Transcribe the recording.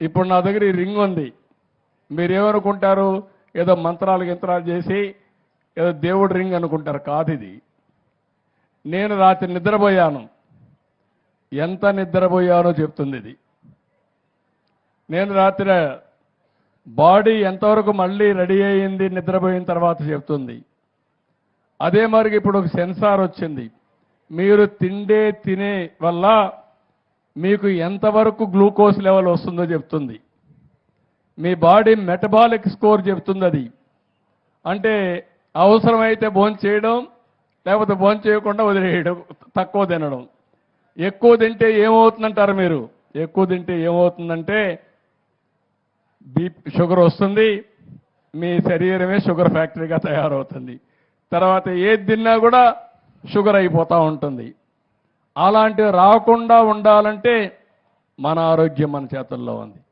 ఇప్పుడు నా దగ్గర ఈ రింగ్ ఉంది. మీరేమనుకుంటారు? ఏదో మంత్రాలు గింత్రాలు చేసి ఏదో దేవుడి రింగ్ అనుకుంటారు. కాదు ఇది. నేను రాత్రి నిద్రపోయాను. ఎంత నిద్రపోయానో చెప్తుంది ఇది. నేను రాత్రి బాడీ ఎంతవరకు మళ్ళీ రెడీ అయ్యింది నిద్రపోయిన తర్వాత చెప్తుంది. అదే మరి ఇప్పుడు ఒక సెన్సార్ వచ్చింది. మీరు తినే వల్ల మీకు ఎంతవరకు గ్లూకోజ్ లెవెల్ వస్తుందో చెప్తుంది. మీ బాడీ మెటబాలిక్ స్కోర్ చెప్తుంది అది. అంటే అవసరమైతే భోజనం చేయడం, లేకపోతే భోజనం చేయకుండా వదిలేయడం, తక్కువ తినడం. ఎక్కువ తింటే ఏమవుతుందంటారు మీరు? ఎక్కువ తింటే ఏమవుతుందంటే షుగర్ వస్తుంది. మీ శరీరమే షుగర్ ఫ్యాక్టరీగా తయారవుతుంది. తర్వాత ఏది తిన్నా కూడా షుగర్ అయిపోతూ ఉంటుంది. అలాంటివి రాకుండా ఉండాలంటే మన ఆరోగ్యం మన చేతుల్లో ఉంది.